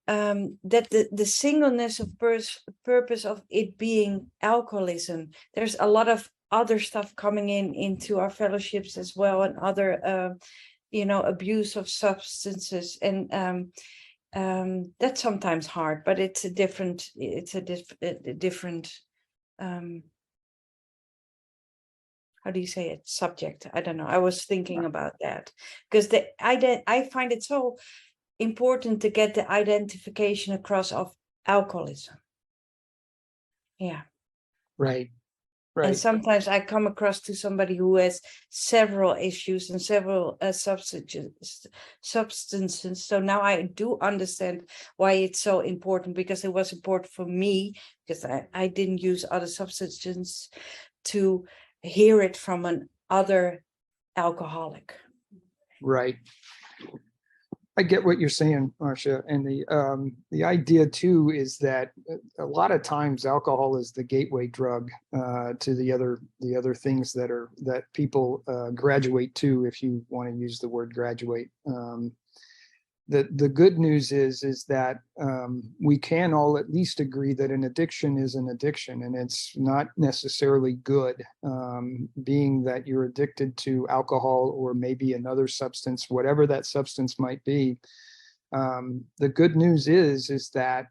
That the singleness of purpose of it being alcoholism. There's a lot of other stuff coming into our fellowships as well, and other abuse of substances, and that's sometimes hard, but it's a different how do you say it, subject. I don't know, I was thinking about that, because I find it so important to get the identification across of alcoholism. Yeah. Right. And Right. sometimes I come across to somebody who has several issues and several substances. So now I do understand why it's so important, because it was important for me, because I didn't use other substances, to hear it from an other alcoholic. Right. I get what you're saying, Marcia, and the idea too is that a lot of times alcohol is the gateway drug to the other things that people graduate to, if you want to use the word graduate. The good news is that we can all at least agree that an addiction is an addiction, and it's not necessarily good. Being that you're addicted to alcohol or maybe another substance, whatever that substance might be, the good news is that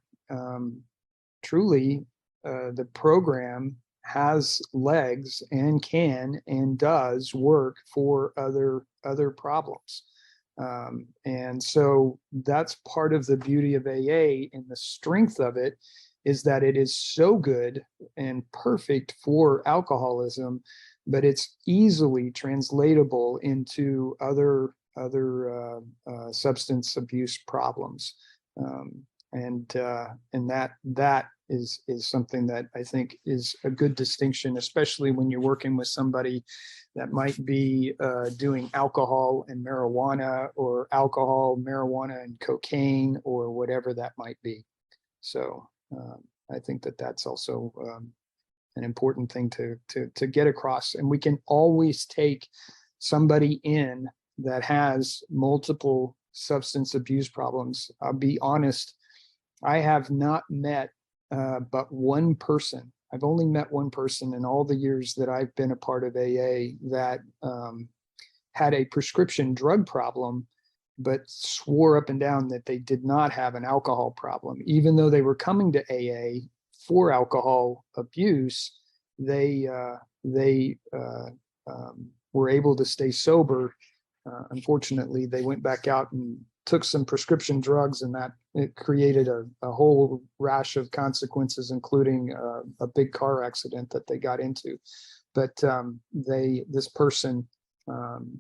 truly the program has legs and can and does work for other problems. And so that's part of the beauty of AA, and the strength of it is that it is so good and perfect for alcoholism, but it's easily translatable into other substance abuse problems. And that is something that I think is a good distinction, especially when you're working with somebody that might be doing alcohol and marijuana, or alcohol, marijuana and cocaine, or whatever that might be. So I think that that's also an important thing to get across. And we can always take somebody in that has multiple substance abuse problems. I'll be honest, I have not met but one person. I've only met one person in all the years that I've been a part of AA that had a prescription drug problem, but swore up and down that they did not have an alcohol problem. Even though they were coming to AA for alcohol abuse, they were able to stay sober. Unfortunately, they went back out and took some prescription drugs, and that it created a whole rash of consequences, including a big car accident that they got into. But this person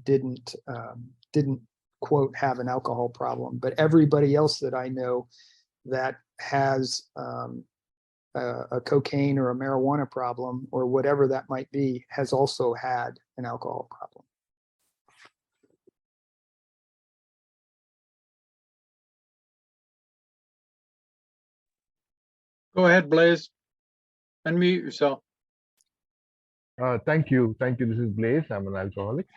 didn't quote have an alcohol problem. But everybody else that I know that has a cocaine or a marijuana problem, or whatever that might be, has also had an alcohol problem. Go ahead, Blaze. Unmute yourself. Thank you. Thank you. This is Blaze. I'm an alcoholic.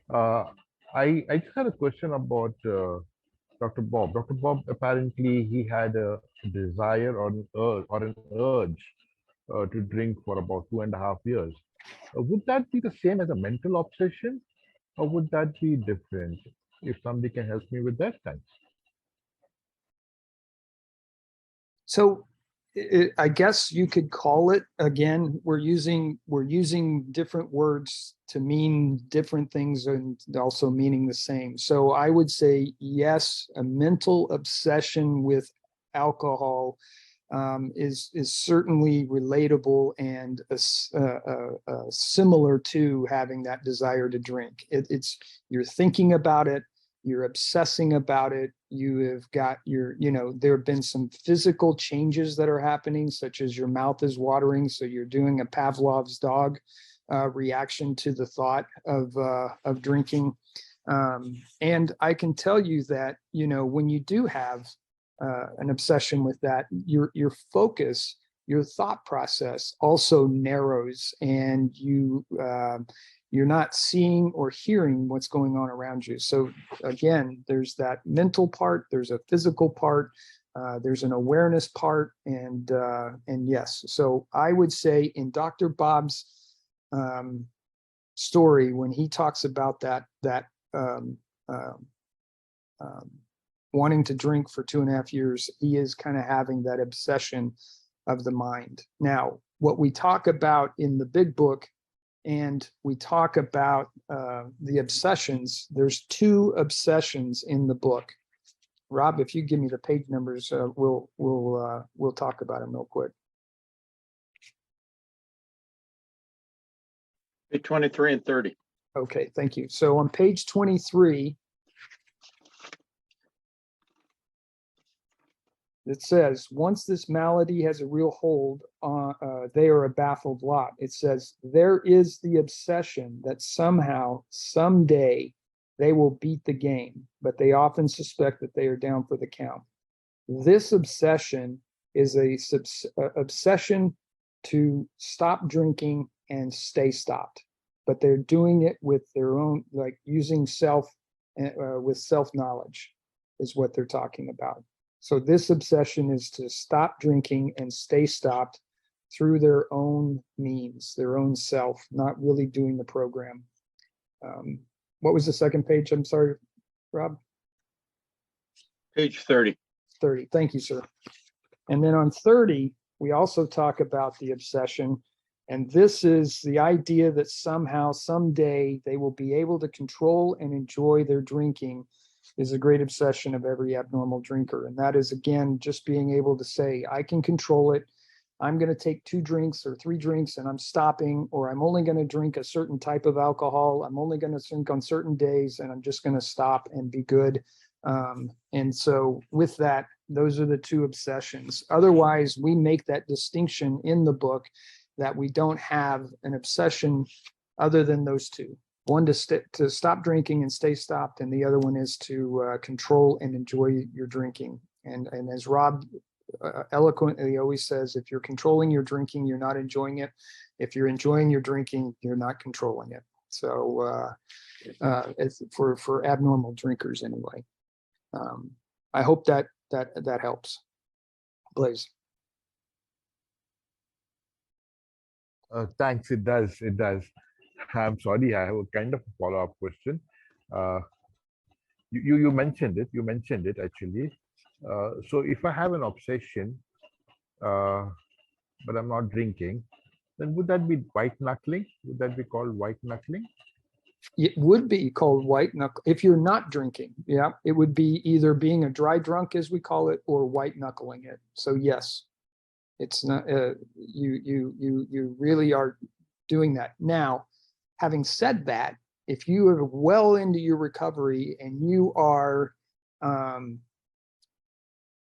I just had a question about Dr. Bob. Dr. Bob, apparently he had a desire or an urge to drink for about 2.5 years. Would that be the same as a mental obsession, or would that be different? If somebody can help me with that, thanks. So I guess you could call it, again, we're using different words to mean different things and also meaning the same. So I would say, yes, a mental obsession with alcohol is certainly relatable and similar to having that desire to drink. It's you're thinking about it, you're obsessing about it. You have got there have been some physical changes that are happening, such as your mouth is watering. So you're doing a Pavlov's dog reaction to the thought of drinking. And I can tell you that, when you do have an obsession with that, your focus, your thought process also narrows, and you're not seeing or hearing what's going on around you. So again, there's that mental part, there's a physical part, there's an awareness part, and yes. So I would say in Dr. Bob's story, when he talks about that wanting to drink for 2.5 years, he is kind of having that obsession of the mind. Now, what we talk about in the big book, and we talk about the obsessions, there's 2 obsessions in the book. Rob, if you give me the page numbers, we'll talk about them real quick. Page 23 and 30. Okay, thank you. So on page 23, it says, once this malady has a real hold on, they are a baffled lot. It says, there is the obsession that somehow, someday, they will beat the game, but they often suspect that they are down for the count. This obsession is a obsession to stop drinking and stay stopped, but they're doing it with their own, like using with self-knowledge is what they're talking about. So this obsession is to stop drinking and stay stopped through their own means, their own self, not really doing the program. What was the second page? I'm sorry, Rob. Page 30. 30. Thank you, sir. And then on 30, we also talk about the obsession. And this is the idea that somehow, someday, they will be able to control and enjoy their drinking is a great obsession of every abnormal drinker. And that is, again, just being able to say, I can control it. I'm going to take 2 drinks or 3 drinks and I'm stopping, or I'm only going to drink a certain type of alcohol. I'm only going to drink on certain days and I'm just going to stop and be good. And so with that, those are the 2 obsessions. Otherwise, we make that distinction in the book that we don't have an obsession other than those 2. One to stop drinking and stay stopped, and the other one is to control and enjoy your drinking. And as Rob eloquently always says, if you're controlling your drinking, you're not enjoying it. If you're enjoying your drinking, you're not controlling it. So it's for abnormal drinkers anyway. I hope that helps. Blaise. Thanks. It does. It does. I'm sorry. I have a kind of a follow-up question. You mentioned it. You mentioned it actually. So if I have an obsession, but I'm not drinking, then would that be white knuckling? Would that be called white knuckling? It would be called white knuckle if you're not drinking. Yeah, it would be either being a dry drunk, as we call it, or white knuckling it. So yes, it's not. You really are doing that. Now, having said that, if you are well into your recovery and you are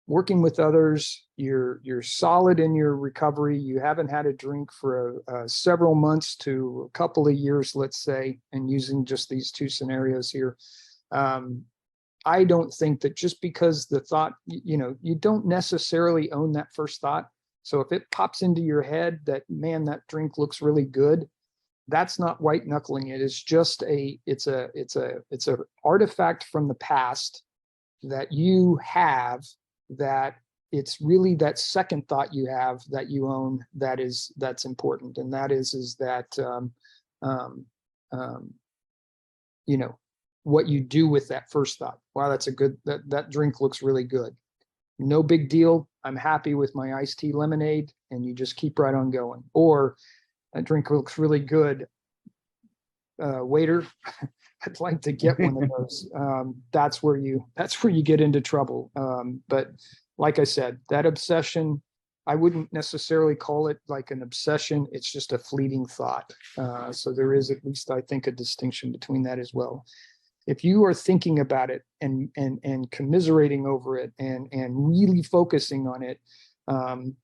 working with others, you're solid in your recovery, you haven't had a drink for several months to a couple of years, let's say, and using just these 2 scenarios here, I don't think that just because the thought, you don't necessarily own that first thought. So if it pops into your head that, man, that drink looks really good, that's not white knuckling it. It's just it's a artifact from the past that you have, that it's really that second thought you have that you own that's important. And that is that what you do with that first thought. Wow, that's a good, that drink looks really good. no big deal. I'm happy with my iced tea lemonade, and you just keep right on going. Or a drink looks really good. Waiter, I'd like to get one of those. That's where you get into trouble. But like I said, that obsession, I wouldn't necessarily call it like an obsession. It's just a fleeting thought. So there is at least, I think, a distinction between that as well. If you are thinking about it and commiserating over it and really focusing on it,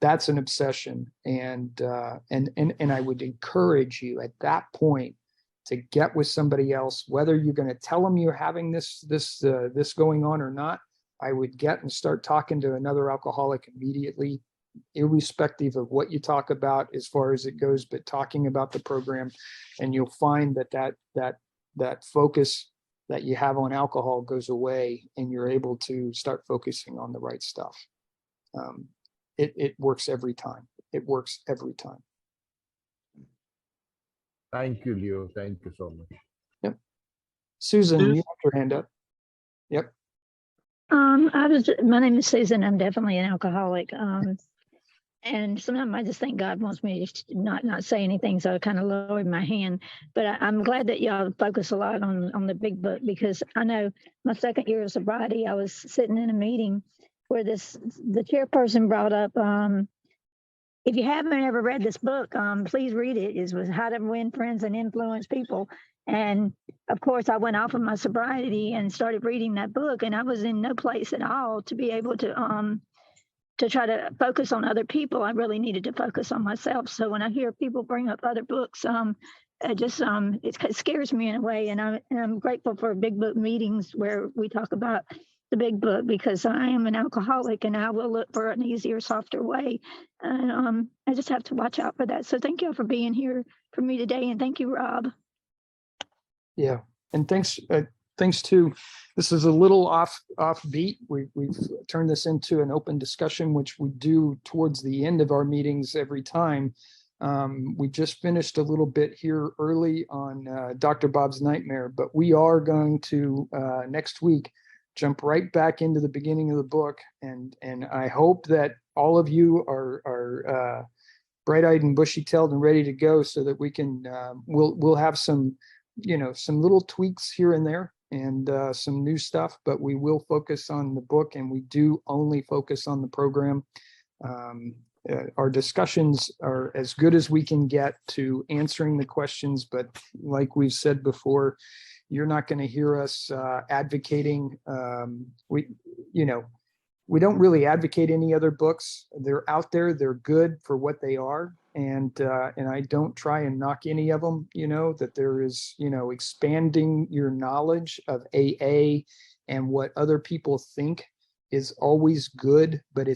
that's an obsession. And I would encourage you at that point to get with somebody else, whether you're going to tell them you're having this going on or not. I would get and start talking to another alcoholic immediately, irrespective of what you talk about as far as it goes, but talking about the program, and you'll find that focus that you have on alcohol goes away, and you're able to start focusing on the right stuff. It works every time. It works every time. Thank you, Leo. Thank you so much. Susan, you have your hand up. Yep. My name is Susan. I'm definitely an alcoholic. And sometimes I just think God wants me to not say anything, so I kind of lowered my hand. But I'm glad that y'all focus a lot on the big book, because I know my second year of sobriety, I was sitting in a meeting where the chairperson brought up, if you haven't ever read this book, please read it. It was How to Win Friends and Influence People. And of course, I went off of my sobriety and started reading that book, and I was in no place at all to be able to try to focus on other people. I really needed to focus on myself. So when I hear people bring up other books, it scares me in a way. And I'm grateful for big book meetings where we talk about the big book, because I am an alcoholic and I will look for an easier, softer way. And I just have to watch out for that. So thank you for being here for me today. And thank you, Rob. Yeah. And thanks to, this is a little offbeat. We've turned this into an open discussion, which we do towards the end of our meetings every time. We just finished a little bit here early on Dr. Bob's Nightmare, but we are going to next week jump right back into the beginning of the book. And I hope that all of you are bright-eyed and bushy-tailed and ready to go, so that we can, we'll have some little tweaks here and there, and some new stuff, but we will focus on the book, and we do only focus on the program. Our discussions are as good as we can get to answering the questions, but like we've said before, you're not going to hear us advocating. We don't really advocate any other books. They're out there. They're good for what they are. And I don't try and knock any of them, that there is, expanding your knowledge of AA and what other people think is always good, but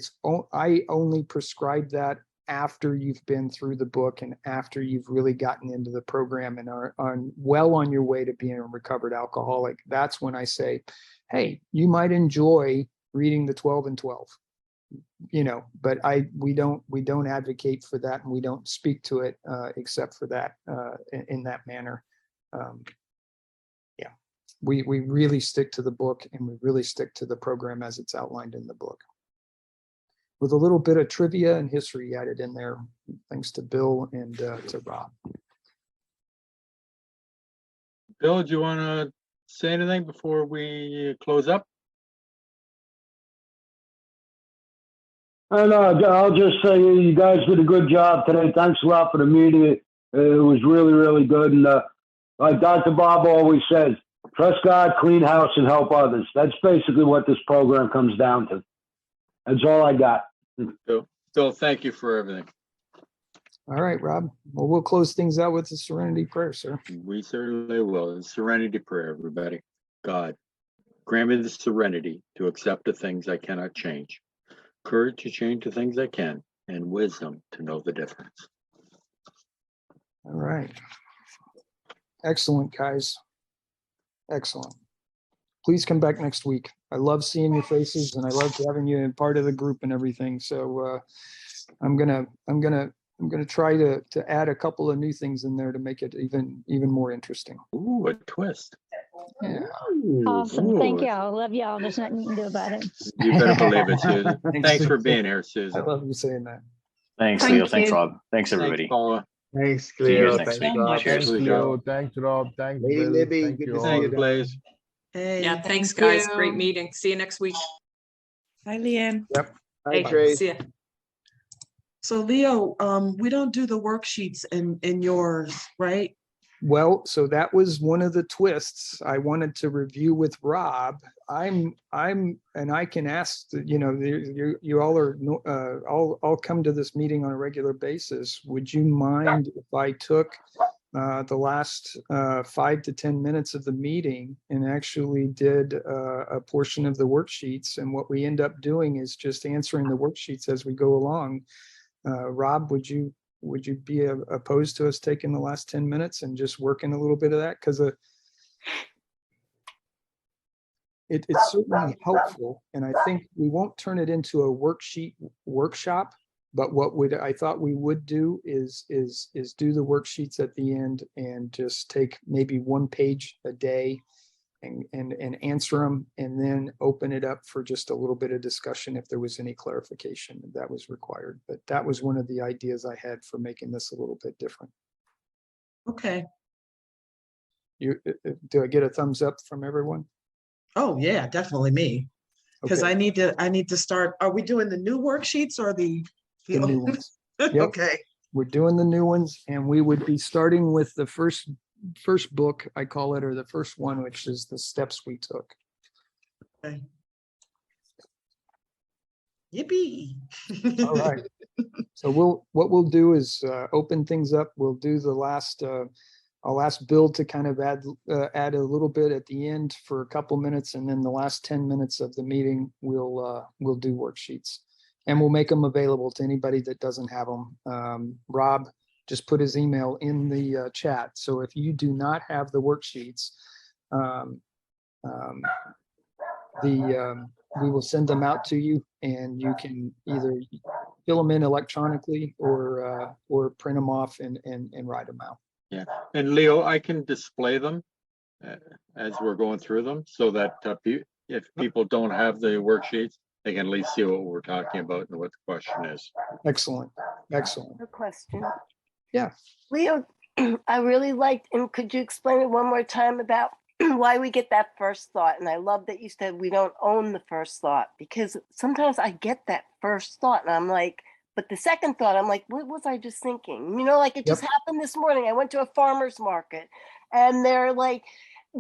I only prescribe that after you've been through the book and after you've really gotten into the program and are well on your way to being a recovered alcoholic. That's when I say, hey, you might enjoy reading the 12 and 12. But we don't advocate for that, and we don't speak to it except for that in that manner. We really stick to the book, and we really stick to the program as it's outlined in the book, with a little bit of trivia and history added in there, thanks to Bill and to Rob. Bill, do you want to say anything before we close up? And I'll just say you guys did a good job today. Thanks a lot for the meeting. It was really, really good. And like Dr. Bob always says, trust God, clean house, and help others. That's basically what this program comes down to. That's all I got. Bill, thank you for everything. All right, Rob. Well, we'll close things out with the Serenity Prayer, sir. We certainly will. The Serenity Prayer, everybody. God, grant me the serenity to accept the things I cannot change, courage to change the things I can, and wisdom to know the difference. All right. Excellent, guys. Excellent. Please come back next week. I love seeing your faces, and I love having you in part of the group and everything. So I'm gonna try to add a couple of new things in there to make it even more interesting. Ooh, a twist. Yeah. Awesome. Thank Ooh. y'all. Love y'all. There's nothing you can do about it. You better believe it, Susan. Thanks for Susan. being here, I Susan. love you saying that. Thanks, Thank Leo. Thanks, you. Rob. Thanks, Thanks, everybody. Paula. Thanks, See you guys Cleo. next Thanks, week. Rob. Cheers. Thanks, Leo. Thanks, Rob. Thanks, Hey, Bill. Libby, Thank good you to see all. you. Thanks, Blaze. Hey, Yeah, thanks, thank guys. Great you. meeting. See you next week. Hi, Leanne. Hi, Hey, Trace. see ya. So Leo, we don't do the worksheets in yours, right? Well, so that was one of the twists I wanted to review with Rob. And I can ask, you all are, I'll come to this meeting on a regular basis. Would you mind if I took the last 5 to 10 minutes of the meeting and actually did a portion of the worksheets? And what we end up doing is just answering the worksheets as we go along. Rob, would you be opposed to us taking the last 10 minutes and just working a little bit of that? Because it's certainly helpful. And I think we won't turn it into a worksheet workshop, but what I thought we would do is do the worksheets at the end and just take maybe 1 page a day and answer them, and then open it up for just a little bit of discussion if there was any clarification that was required. But that was one of the ideas I had for making this a little bit different. Okay. Do I get a thumbs up from everyone? Oh yeah, definitely me. Because Okay, I need to start. Are we doing the new worksheets or the new ones. Yep. Okay. We're doing the new ones, and we would be starting with the first book, I call it, or the first one, which is the steps we took. Okay. Yippee. All right. So what we'll do is open things up. We'll do the last, I'll ask Bill to kind of add a little bit at the end for a couple minutes, and then the last 10 minutes of the meeting, we'll do worksheets, and we'll make them available to anybody that doesn't have them. Rob just put his email in the chat. So if you do not have the worksheets, we will send them out to you, and you can either fill them in electronically or print them off and write them out. Yeah, and Leo, I can display them as we're going through them so that if people don't have the worksheets, they can at least see what we're talking about and what the question is. Excellent. Excellent. A question. Yeah. Leo, I really liked, and could you explain it one more time about why we get that first thought? And I love that you said we don't own the first thought, because sometimes I get that first thought and I'm like, but the second thought, I'm like, what was I just thinking? You know, like it just happened this morning. I went to a farmer's market and they're like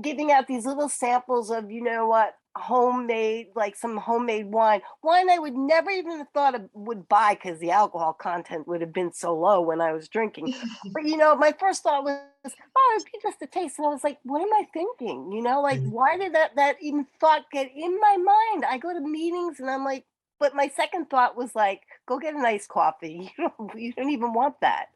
giving out these little samples of, you know what, homemade, like some homemade wine I would never even have thought of would buy because the alcohol content would have been so low when I was drinking. But you know, my first thought was, oh, it's just a taste. And I was like, what am I thinking? You know, like why did that even thought get in my mind? I go to meetings and I'm like, but my second thought was like, go get an iced coffee. You don't even want that.